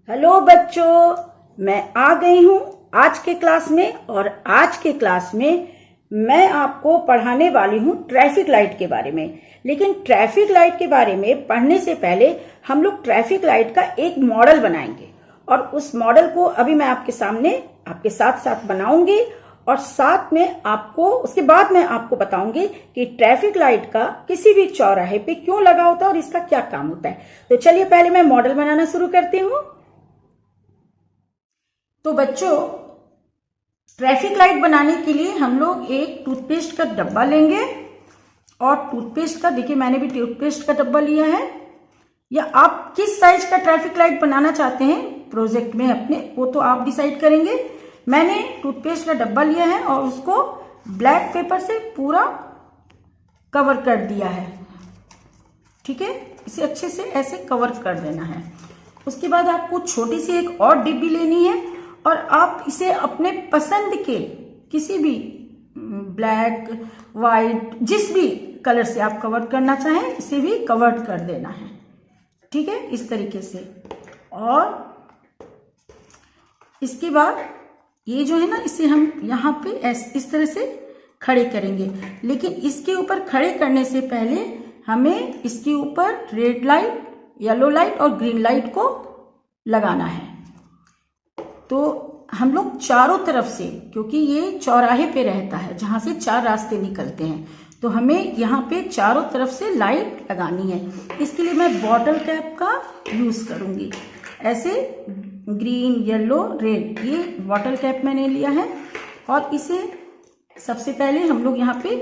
Hello बच्चों, मैं आ गई हूँ आज के क्लास में। और आज के क्लास में मैं आपको पढ़ाने वाली हूँ ट्रैफिक लाइट के बारे में। लेकिन ट्रैफिक लाइट के बारे में पढ़ने से पहले हम लोग ट्रैफिक लाइट का एक मॉडल बनाएंगे और उस मॉडल को अभी मैं आपके सामने आपके साथ साथ बनाऊंगी और साथ में आपको उसके बाद मैं आपको बताऊंगी कि ट्रैफिक लाइट का किसी भी चौराहे पे क्यों लगा होता है और इसका क्या काम होता है। तो चलिए पहले मैं मॉडल बनाना शुरू करती हूँ। तो बच्चों, ट्रैफिक लाइट बनाने के लिए हम लोग एक टूथपेस्ट का डब्बा लेंगे और टूथपेस्ट का देखिए मैंने भी टूथपेस्ट का डब्बा लिया है। या आप किस साइज का ट्रैफिक लाइट बनाना चाहते हैं प्रोजेक्ट में अपने, वो तो आप डिसाइड करेंगे। मैंने टूथपेस्ट का डब्बा लिया है और उसको ब्लैक पेपर से पूरा कवर कर दिया है। ठीक है, इसे अच्छे से ऐसे कवर कर देना है। उसके बाद आपको छोटी सी एक और डिब्बी लेनी है और आप इसे अपने पसंद के किसी भी ब्लैक, वाइट, जिस भी कलर से आप कवर करना चाहें इसे भी कवर कर देना है। ठीक है, इस तरीके से। और इसके बाद ये जो है ना, इसे हम यहाँ पे इस तरह से खड़े करेंगे। लेकिन इसके ऊपर खड़े करने से पहले हमें इसके ऊपर रेड लाइट, येलो लाइट और ग्रीन लाइट को लगाना है। तो हम लोग चारों तरफ से, क्योंकि ये चौराहे पे रहता है जहां से चार रास्ते निकलते हैं, तो हमें यहाँ पे चारों तरफ से लाइट लगानी है। इसके लिए मैं बॉटल कैप का यूज करूंगी। ऐसे ग्रीन, येलो, रेड, ये बॉटल कैप मैंने लिया है। और इसे सबसे पहले हम लोग यहाँ पे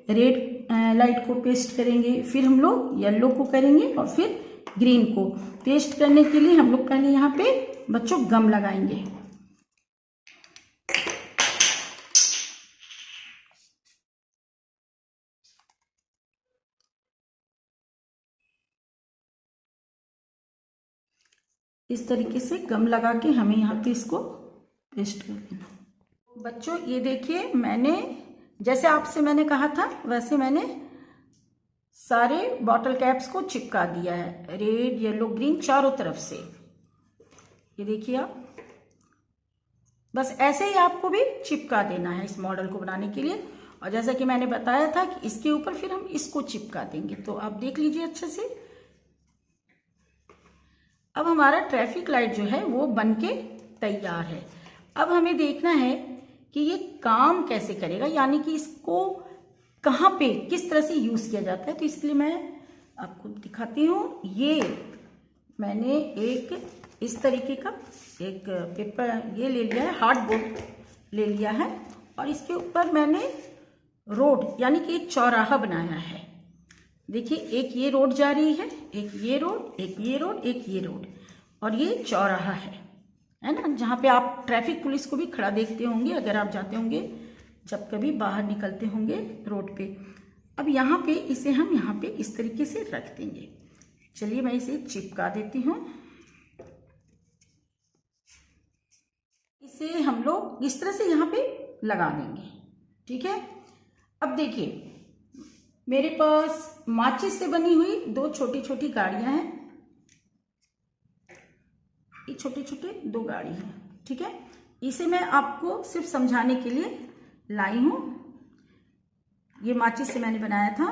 रेड लाइट को पेस्ट करेंगे, फिर हम लोग येलो को करेंगे और फिर ग्रीन को। पेस्ट करने के लिए हम लोग पहले यहाँ पे बच्चों गम लगाएंगे। इस तरीके से गम लगा के हमें यहाँ पे इसको पेस्ट कर देना। बच्चों ये देखिए, मैंने जैसे आपसे मैंने कहा था वैसे मैंने सारे बॉटल कैप्स को चिपका दिया है, रेड, येलो, ग्रीन, चारों तरफ से। ये देखिए आप, बस ऐसे ही आपको भी चिपका देना है इस मॉडल को बनाने के लिए। और जैसा कि मैंने बताया था कि इसके ऊपर फिर हम इसको चिपका देंगे, तो आप देख लीजिए अच्छे से। अब हमारा ट्रैफिक लाइट जो है वो बनके तैयार है। अब हमें देखना है कि ये काम कैसे करेगा, यानी कि इसको कहाँ पे किस तरह से यूज किया जाता है। तो इसके लिए मैं आपको दिखाती हूँ। ये मैंने एक इस तरीके का एक पेपर ये ले लिया है, हार्डबोर्ड ले लिया है और इसके ऊपर मैंने रोड यानी कि एक चौराहा बनाया है। देखिए, एक ये रोड जा रही है, एक ये रोड, एक ये रोड, एक ये रोड, और ये चौराहा है ना, जहाँ पे आप ट्रैफिक पुलिस को भी खड़ा देखते होंगे अगर आप जाते होंगे, जब कभी बाहर निकलते होंगे रोड पे। अब यहाँ पे इसे हम यहाँ पे इस तरीके से रख देंगे। चलिए मैं इसे चिपका देती हूँ। इसे हम लोग इस तरह से यहाँ पे लगा देंगे। ठीक है, अब देखिए मेरे पास माचिस से बनी हुई दो छोटी छोटी गाड़ियां हैं। ये छोटे छोटे दो गाड़ी हैं। ठीक है, इसे मैं आपको सिर्फ समझाने के लिए लाई हूं। ये माचिस से मैंने बनाया था।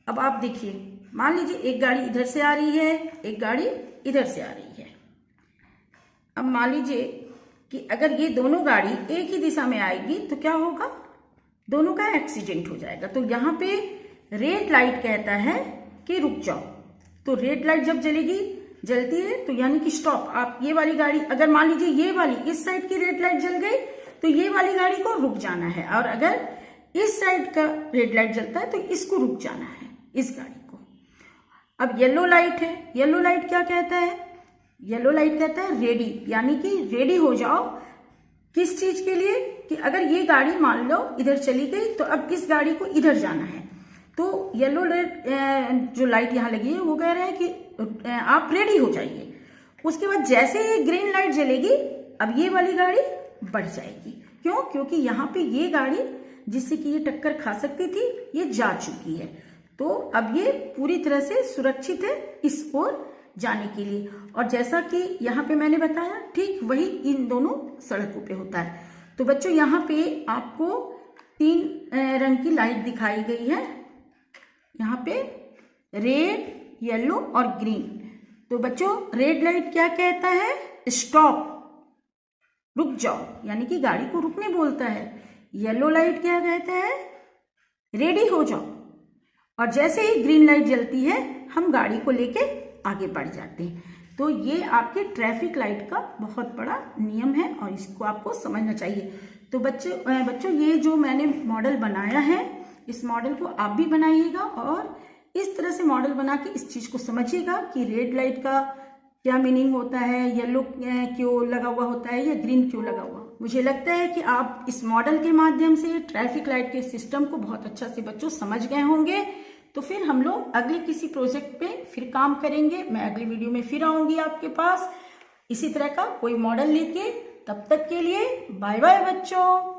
अब आप देखिए, मान लीजिए एक गाड़ी इधर से आ रही है, एक गाड़ी इधर से आ रही है। अब मान लीजिए कि अगर ये दोनों गाड़ी एक ही दिशा में आएगी तो क्या होगा, दोनों का एक्सीडेंट हो जाएगा। तो यहाँ पे रेड लाइट कहता है कि रुक जाओ। तो रेड लाइट जब जलती है तो यानी कि स्टॉप। आप ये वाली गाड़ी, अगर मान लीजिए ये वाली इस साइड की रेड लाइट जल गई तो ये वाली गाड़ी को रुक जाना है, और अगर इस साइड का रेड लाइट जलता है तो इसको रुक जाना है, इस गाड़ी को। अब येलो लाइट है, येलो लाइट क्या कहता है, येलो लाइट कहता है रेडी, यानी कि रेडी हो जाओ। किस चीज के लिए, कि अगर ये गाड़ी मान लो इधर चली गई तो अब इस गाड़ी को इधर जाना है। तो येलो जो लाइट यहाँ लगी है वो कह रहा है कि आप रेडी हो जाइए। उसके बाद जैसे ये ग्रीन लाइट जलेगी अब ये वाली गाड़ी बढ़ जाएगी। क्यों, क्योंकि यहाँ पे ये गाड़ी जिससे कि ये टक्कर खा सकती थी ये जा चुकी है। तो अब ये पूरी तरह से सुरक्षित है, इस ओर जाने के लिए। और जैसा कि यहाँ पे मैंने बताया ठीक वही इन दोनों सड़कों पे होता है। तो बच्चों यहाँ पे आपको 3 रंग की लाइट दिखाई गई है, यहाँ पे रेड, येलो और ग्रीन। तो बच्चों रेड लाइट क्या कहता है? स्टॉप, रुक जाओ, यानी कि गाड़ी को रुकने बोलता है। येलो लाइट क्या कहता है? रेडी हो जाओ। और जैसे ही ग्रीन लाइट जलती है हम गाड़ी को लेके आगे बढ़ जाते हैं। तो ये आपके ट्रैफिक लाइट का बहुत बड़ा नियम है और इसको आपको समझना चाहिए। तो बच्चों ये जो मैंने मॉडल बनाया है, इस मॉडल को आप भी बनाइएगा और इस तरह से मॉडल बना के इस चीज को समझिएगा कि रेड लाइट का क्या मीनिंग होता है, येलो क्यों लगा हुआ होता है या ग्रीन क्यों लगा हुआ। मुझे लगता है कि आप इस मॉडल के माध्यम से ट्रैफिक लाइट के सिस्टम को बहुत अच्छा से बच्चों समझ गए होंगे। तो फिर हम लोग अगले किसी प्रोजेक्ट पे फिर काम करेंगे। मैं अगली वीडियो में फिर आऊंगी आपके पास इसी तरह का कोई मॉडल लेके। तब तक के लिए बाय बाय बच्चों।